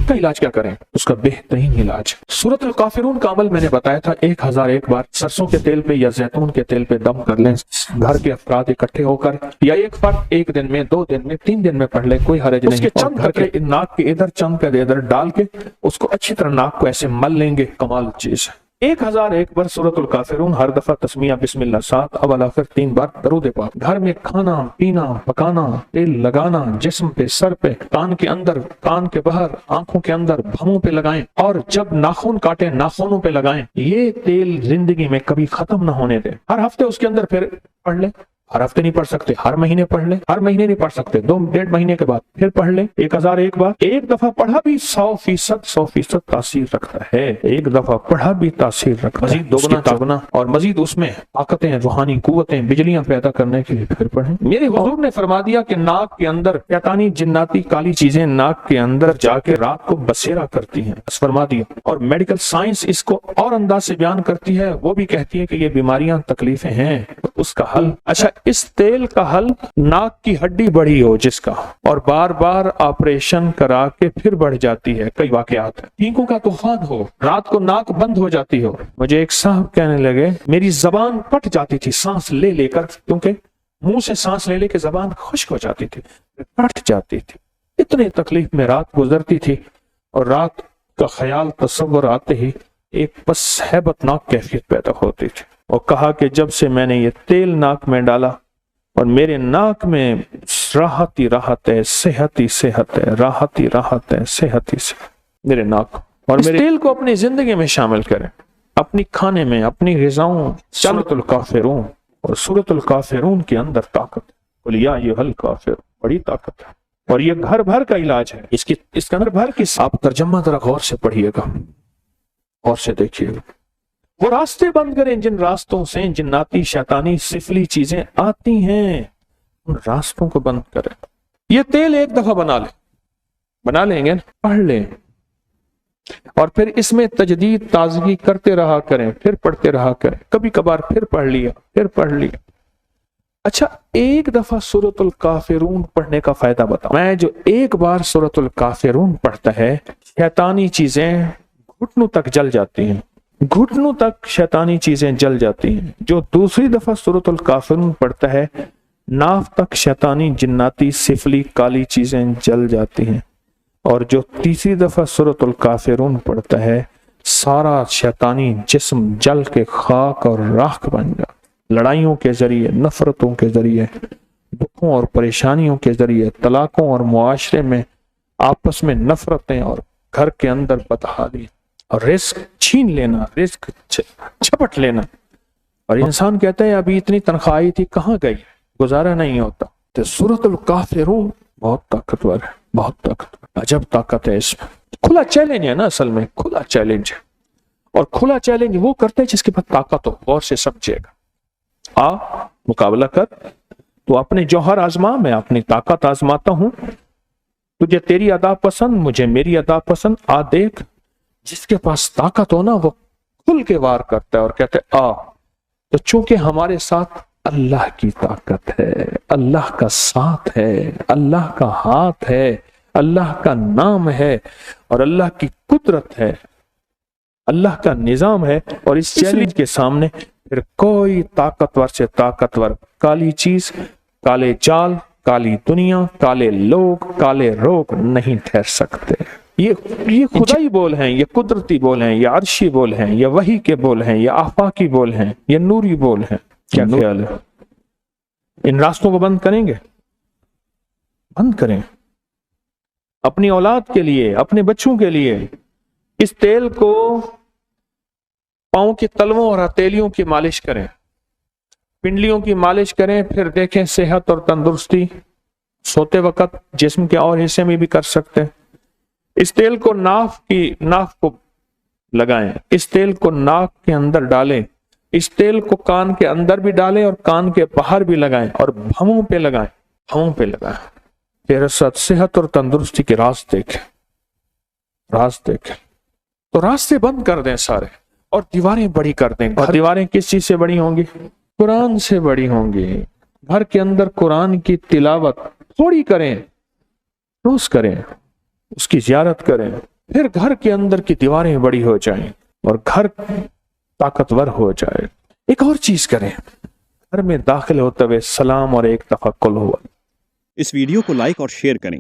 उसका इलाज क्या करें? उसका बेहतरीन इलाज सूरत अल-काफिरून का अमल मैंने बताया था। 1001 बार सरसों के तेल पे या जैतून के तेल पे दम कर लें, घर के अफराद इकट्ठे होकर, या एक फर्द एक दिन में, 2 दिन में, 3 दिन में पढ़ ले, कोई हरज नहीं। चंद घर के नाक के इधर, चंद के इधर डाल के उसको अच्छी तरह नाक को ऐसे मल लेंगे, कमाल चीज है। 1001 बार सूरतुल काफिरून, हर दफा तस्मिया बिस्मिल्लाह 7, अव्वल आखिर 3 बार दरूद पाक। घर में खाना पीना पकाना, तेल लगाना जिस्म पे, सर पे, कान के अंदर, कान के बाहर, आंखों के अंदर, भमों पे लगाएं, और जब नाखून काटे नाखूनों पे लगाएं। ये तेल जिंदगी में कभी खत्म ना होने दें। हर हफ्ते उसके अंदर फिर पढ़ ले। हर हफ्ते नहीं पढ़ सकते, हर महीने पढ़ ले। हर महीने नहीं पढ़ सकते, 2-1.5 महीने के बाद फिर पढ़ ले। 1001 बार। एक दफा पढ़ा भी 100% तासीर रखता है। एक दफा पढ़ा भी तासीर रखता है। मजीद दोगुना चौगुना और मजीद उसमें ताकतें, रूहानी कुव्वतें, बिजलियां पैदा करने के लिए फिर पढ़ें। मेरे हुजूर ने फरमा दिया कि नाक के अंदर शैतानी जिन्नाती काली चीजें नाक के अंदर जाके रात को बसेरा करती हैं, फरमा दिया। और मेडिकल साइंस इसको और अंदाज से बयान करती है। वो भी कहती है कि ये बीमारियां, तकलीफें हैं, उसका हल। अच्छा, इस तेल का हल, नाक की हड्डी बढ़ी हो जिसका, और बार बार ऑपरेशन करा के फिर बढ़ जाती है, कई वाकयात है। छींकों का तूफान हो, रात को नाक बंद हो जाती हो। मुझे एक साहब कहने लगे मेरी जबान कट जाती थी सांस ले लेकर, क्योंकि मुंह से सांस ले लेकर जबान खुश्क हो जाती थी, कट जाती थी। इतने तकलीफ में रात गुजरती थी, और रात का ख्याल, तस्वर आते ही एक बस हैबतनाक कैफियत पैदा होती थी। और कहा कि जब से मैंने ये तेल नाक में डाला, और मेरे नाक में राहत ही राहत है, सेहत ही सेहत है, राहत ही राहत है, सेहत ही सेहत मेरे नाक। और मेरे तेल को अपनी जिंदगी में शामिल करें, अपनी खाने में, अपनी ग़िज़ाओं। सूरतुल काफिरून, और सूरतुल काफिरून के अंदर ताकत, कुल या अय्युहल काफिरून, बड़ी ताकत है। और ये घर भर का इलाज है। इसके अंदर भर की आप तर्जमा जरा गौर से पढ़िएगा, गौर से देखिएगा। वो रास्ते बंद करें जिन रास्तों से जिन्नाती, शैतानी, सिफली चीजें आती हैं, उन रास्तों को बंद करें। ये तेल एक दफा बना लेंगे, पढ़ लें, और फिर इसमें तजदीद, ताजगी करते रहा करें, फिर पढ़ते रहा करें। कभी कभार फिर पढ़ लिया, फिर पढ़ लिया। अच्छा, एक दफा सूरतुल काफिरून पढ़ने का फायदा बताओ। मैं जो एक बार सूरतुल काफिरून पढ़ता है, शैतानी चीजें घुटनों तक जल जाती हैं, घुटनों तक शैतानी चीजें जल जाती हैं। जो दूसरी दफा सूरतुल काफिरून पढ़ता है, नाफ तक शैतानी, जिन्नाती, सिफली, काली चीजें जल जाती हैं। और जो तीसरी दफा सूरतुल काफिरून पढ़ता है, सारा शैतानी जिस्म जल के खाक और राख बन जाता। लड़ाइयों के जरिए, नफरतों के जरिए, दुखों और परेशानियों के जरिए, तलाकों और मुआशरे में आपस में नफरतें, और घर के अंदर बदहाली, और रिस्क छीन लेना, रिस्क झपट लेना। और इंसान कहता है अभी इतनी तनख्वाह आई थी, कहाँ गई, गुजारा नहीं होता। तो सूरतुल काफिरून बहुत ताकतवर है, बहुत ताकतवर, अजब ताकत है इसमें। खुला चैलेंज है ना, असल में खुला चैलेंज है। और खुला चैलेंज वो करते हैं जिसके पास ताकत हो। गौर से समझिएगा। आ मुकाबला कर, तो अपने जौहर आजमा, मैं अपनी ताकत आजमाता हूं। तुझे तेरी अदा पसंद, मुझे मेरी अदा पसंद, आ देख। जिसके पास ताकत हो ना, वो खुल के वार करता है और कहते आ। तो चूंकि हमारे साथ अल्लाह की ताकत है, अल्लाह का साथ है, अल्लाह का हाथ है, अल्लाह का नाम है, और अल्लाह की कुदरत है, अल्लाह का निजाम है। और इस चैलेंज के सामने फिर कोई ताकतवर से ताकतवर काली चीज, काले जाल, काली दुनिया, काले लोग, काले रोग नहीं ठहर सकते। ये खुदाई बोल हैं, ये कुदरती बोल हैं, ये अर्शी बोल हैं, ये वही के बोल हैं, ये आफाकी बोल हैं, ये नूरी बोल हैं। क्या ख्याल है? इन रास्तों को बंद करेंगे? बंद करें अपनी औलाद के लिए, अपने बच्चों के लिए। इस तेल को पांव के तलवों और हथेलियों की मालिश करें, पिंडलियों की मालिश करें, फिर देखें सेहत और तंदुरुस्ती। सोते वक्त जिस्म के और हिस्से में भी कर सकते हैं। इस तेल को नाक को लगाएं, इस तेल को नाक के अंदर डालें, इस तेल को कान के अंदर भी डालें और कान के बाहर भी लगाएं, और भवों पे लगाएं, भवों पे लगाएं। फिर सेहत और तंदुरुस्ती के रास्ते देखें। तो रास्ते बंद कर दें सारे, और दीवारें बड़ी कर दें। और दीवारें किस चीज से बड़ी होंगी? कुरान से बड़ी होंगी। घर के अंदर कुरान की तिलावत थोड़ी करें, रोज करें, उसकी ज़ियारत करें, پھر گھر کے اندر کی دیواریں بڑی ہو جائیں اور گھر طاقتور ہو جائے۔ ایک اور چیز کریں، گھر میں داخل ہوتے ہوئے سلام اور ایک دفعہ قل ہو۔ اس ویڈیو کو لائک اور شیئر کریں